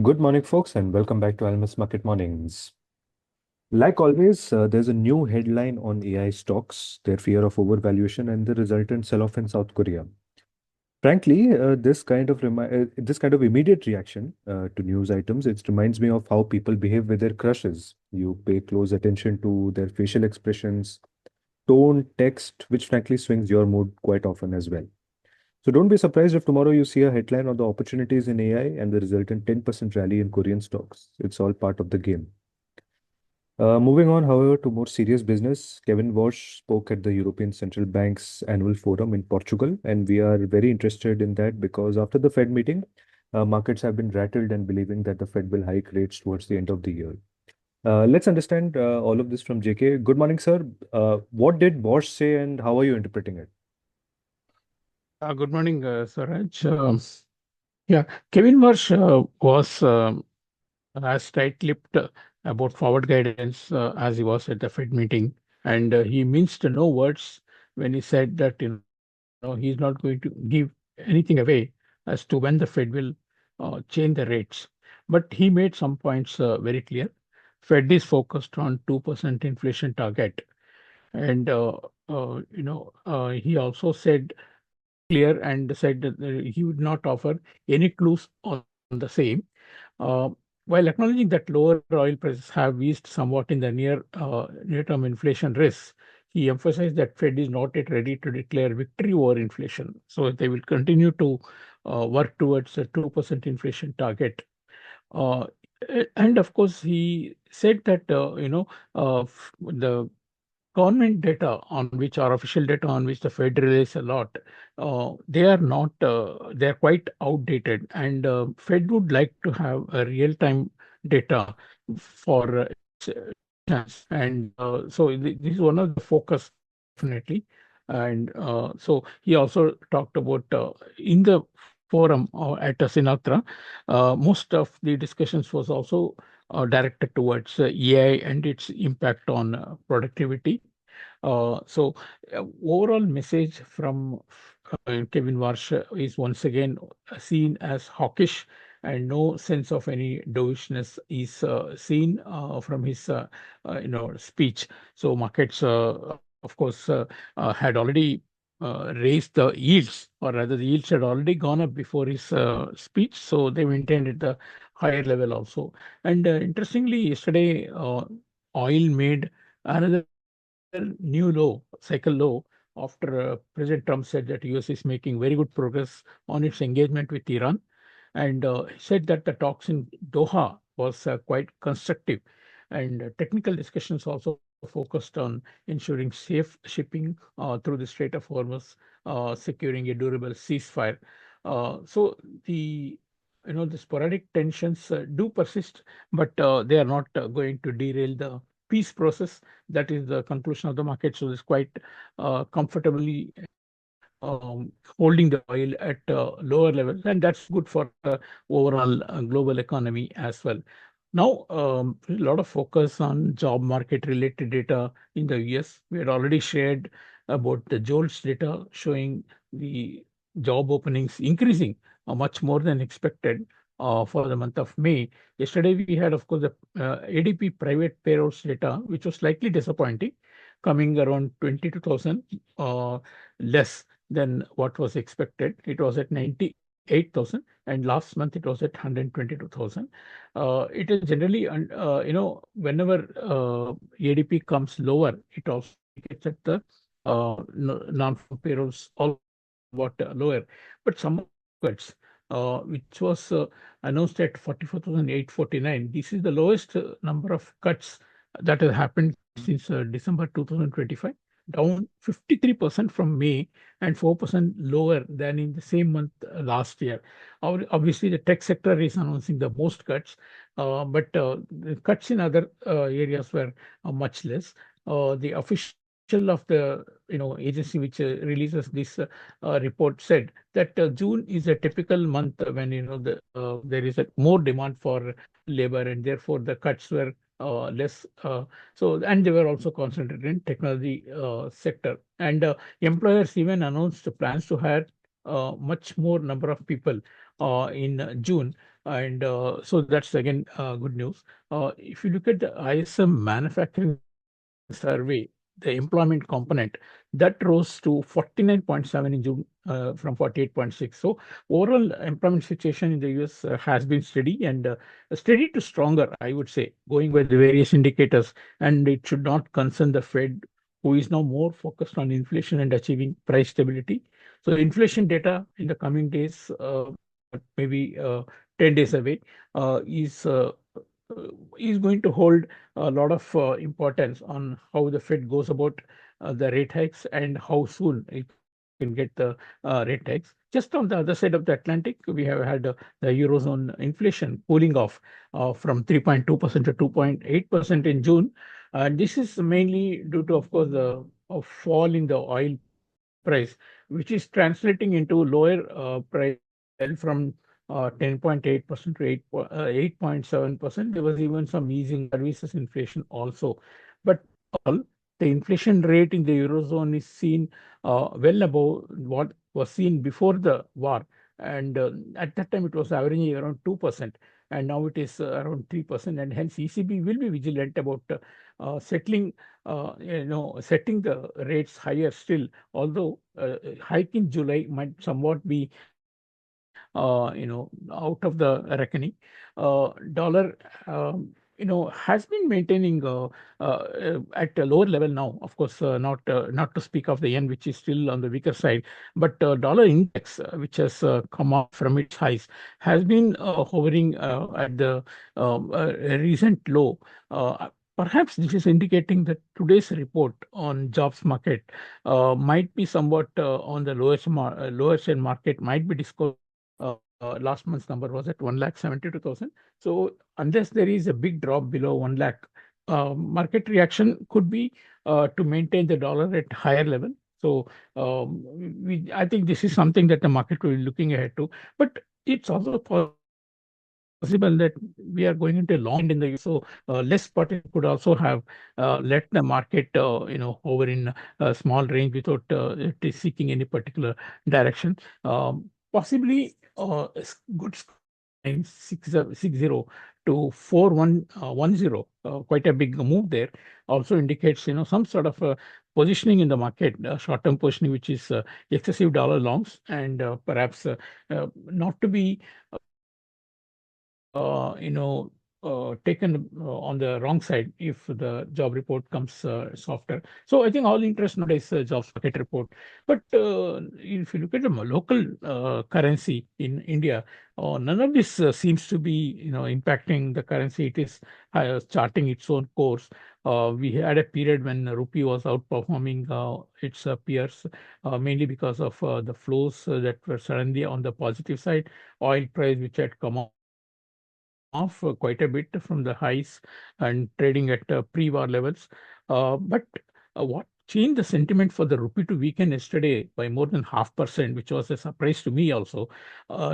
Good morning, folks, and welcome back to Almus Market Mornings. Like always, there's a new headline on AI stocks, their fear of overvaluation, and the resultant sell-off in South Korea. Frankly, this kind of immediate reaction to news items, it reminds me of how people behave with their crushes. You pay close attention to their facial expressions, tone, text, which frankly swings your mood quite often as well. So don't be surprised if tomorrow you see a headline on the opportunities in AI and the resultant 10% rally in Korean stocks. It's all part of the game. Moving on, however, to more serious business, Kevin Warsh spoke at the European Central Bank's annual forum in Portugal, and we are very interested in that because after the Fed meeting, markets have been rattled and believing that the Fed will hike rates towards the end of the year. Let's understand all of this from JK. Good morning, sir. What did Warsh say, and how are you interpreting it? Good morning, Swaraj. Yeah, Kevin Warsh was as tight-lipped about forward guidance as he was at the Fed meeting, and he minced no words when he said that he's not going to give anything away as to when the Fed will change the rates. But he made some points very clear. Fed is focused on 2% inflation target, and he also said clear and said that he would not offer any clues on the same. Uh, while acknowledging that lower oil prices have eased somewhat in the near-term inflation risks, he emphasized that Fed is not yet ready to declare victory over inflation. So they will continue to work towards a 2% inflation target. Uh, and of course, he said that the government data on which are official data on which the Fed relies a lot, they are not, they are quite outdated. And Fed would like to have a real-time data for chance. And this is one of the focus, definitely. And so he also talked about in the forum at Sinatra, most of the discussions was also directed towards AI and its impact on productivity. Overall message from Kevin Warsh is once again seen as hawkish, and no sense of any dovishness is seen from his speech. So markets, of course, had already raised the yields, or rather, the yields had already gone up before his speech, so they maintained at the higher level also. And interestingly, yesterday, oil made another new low, cycle low, after President Trump said that US is making very good progress on its engagement with Iran, and said that the talks in Doha was quite constructive, and technical discussions also focused on ensuring safe shipping through the Strait of Hormuz, securing a durable ceasefire. The sporadic tensions do persist, but they are not going to derail the peace process. That is the conclusion of the market. So it's quite comfortably holding the oil at lower levels, and that's good for the overall global economy as well. Now, a lot of focus on job market related data in the US. We had already shared about the JOLTS data showing the job openings increasing much more than expected for the month of May. Yesterday, we had, of course, the ADP private payrolls data, which was slightly disappointing, coming around 22,000 less than what was expected. It was at 98,000, and last month it was at 122,000. It is generally, whenever ADP comes lower, it also gets at the non-farm payrolls all what lower. But some cuts, which was announced at 44,849, this is the lowest number of cuts that has happened since December 2025, down 53% from May and 4% lower than in the same month last year. Obviously, the tech sector is announcing the most cuts, but the cuts in other areas were much less. The official of the agency which releases this report said that June is a typical month when there is a more demand for labor, and therefore the cuts were less. And they were also concentrated in technology sector. And employers even announced plans to hire much more number of people in June. And so that's again good news. If you look at the ISM manufacturing survey, the employment component, that rose to 49.7 in June from 48.6. So overall employment situation in the US has been steady and steady to stronger, I would say, going by the various indicators. And it should not concern the Fed, who is now more focused on inflation and achieving price stability. So inflation data in the coming days, maybe 10 days away, is going to hold a lot of importance on how the Fed goes about the rate hikes and how soon it can get the rate hikes. Just on the other side of the Atlantic, we have had the Eurozone inflation cooling off from 3.2% to 2.8% in June. And this is mainly due to, of course, the a fall in the oil price, which is translating into lower price fell from 10.8% to 8.7%. There was even some easing services inflation also. But overall, the inflation rate in the Eurozone is seen well above what was seen before the war. And at that time, it was averaging around 2%. And now it is around 3%. And hence, ECB will be vigilant about settling, setting the rates higher still, although hike in July might somewhat be out of the reckoning. Dollar has been maintaining at a lower level now. Of course, not to speak of the yen, which is still on the weaker side, but dollar index, which has come off from its highs, has been hovering at the recent low. Perhaps this is indicating that today's report on jobs market might be somewhat on the lower side. Market might be discouraging. Last month's number was at 1,72,000. So unless there is a big drop below 1 lakh, market reaction could be to maintain the dollar at higher level. So I think this is something that the market will be looking ahead to. But it's also possible that we are going into a long trend in the US. So less participation could also have let the market, hover in a small range without it is seeking any particular direction. Possibly good score of 3960 to 4110, quite a big move there. Also indicates some sort of positioning in the market, short-term positioning, which is excessive dollar longs, and perhaps not to be taken on the wrong side if the job report comes softer. So I think all interest nowadays jobs market report. But if you look at the local currency in India, none of this seems to be impacting the currency. It is charting its own course. We had a period when rupee was outperforming its peers, mainly because of the flows that were suddenly on the positive side. Oil price, which had come off quite a bit from the highs and trading at pre-war levels. But what changed the sentiment for the rupee to weaken yesterday by more than 0.5%, which was a surprise to me also,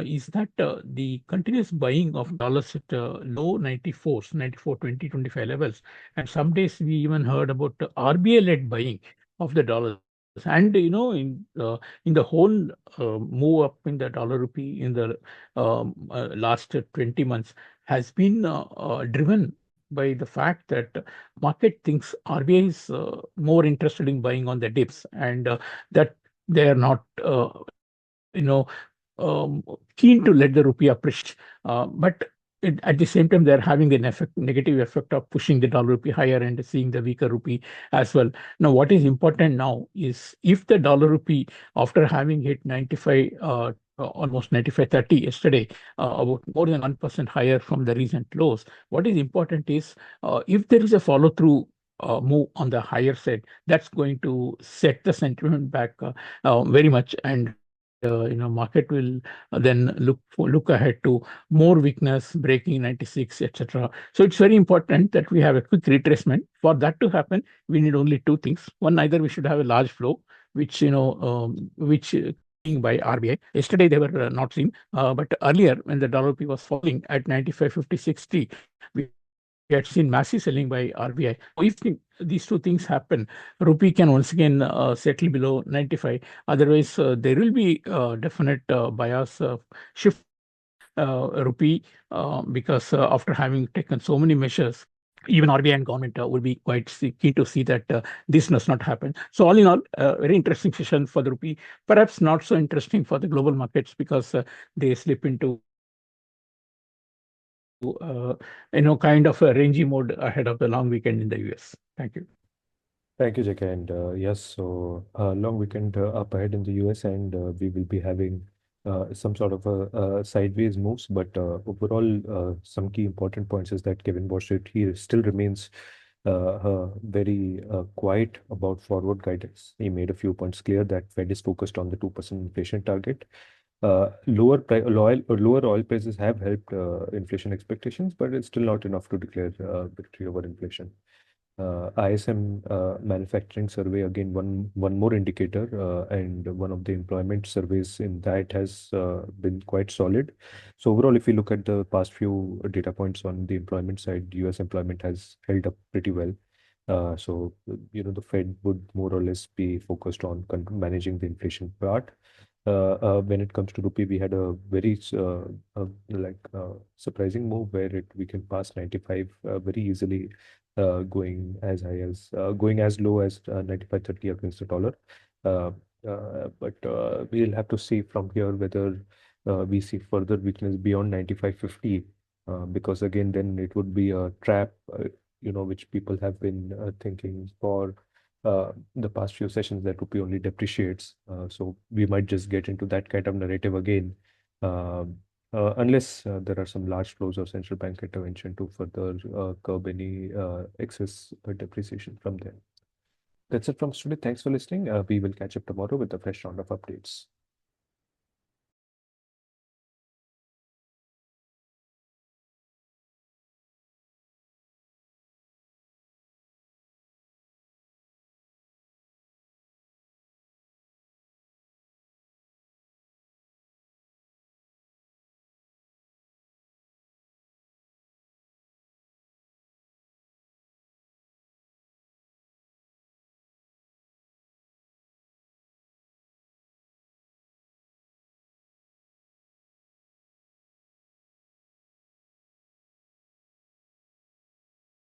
is that the continuous buying of dollars at low 94s, 94, 20, 25 levels. And some days we even heard about RBI-led buying of the dollars. And in the whole move up in the dollar rupee in the last 20 months has been driven by the fact that market thinks RBI is more interested in buying on the dips, and that they are not keen to let the rupee appreciate. But at the same time, they're having the negative effect of pushing the dollar rupee higher and seeing the weaker rupee as well. Now, what is important now is if the dollar rupee, after having hit 95, almost 95.30 yesterday, about more than 1% higher from the recent lows, what is important is if there is a follow through move on the higher side, that's going to set the sentiment back very much, and market will then look ahead to more weakness, breaking 96, etc. So it's very important that we have a quick retracement. For that to happen, we need only two things. One, either we should have a large flow, which which carrying by RBI. Yesterday they were not seen, but earlier when the dollar rupee was falling at 95, 50, 60, we had seen massive selling by RBI. So if these two things happen, rupee can once again settle below 95. Otherwise, there will be definite bias shift rupee because after having taken so many measures, even RBI and government will be quite keen to see that this does not happen. So all in all, very interesting session for the rupee. Perhaps not so interesting for the global markets because they slip into kind of a rangy mode ahead of the long weekend in the US. Thank you. Thank you, JK. And yes, so long weekend up ahead in the US, and we will be having some sort of a sideways moves. But overall, some key important points is that Kevin Warsh, he still remains very quiet about forward guidance. He made a few points clear that Fed is focused on the 2% inflation target. Lower oil prices have helped inflation expectations, but it's still not enough to declare victory over inflation. ISM manufacturing survey, again, one more indicator, and one of the employment surveys in that has been quite solid. So overall, if you look at the past few data points on the employment side, US employment has held up pretty well. The Fed would more or less be focused on managing the inflation part. When it comes to rupee, we had a very surprising move where we can pass 95 very easily, going as low as 95.30 against the dollar. But we'll have to see from here whether we see further weakness beyond 95.50, because again, then it would be a trap, which people have been thinking for the past few sessions, that rupee only depreciates. So we might just get into that kind of narrative again, unless there are some large flows of central bank intervention to further curb any excess depreciation from there. That's it from today. Thanks for listening. We will catch up tomorrow with a fresh round of updates.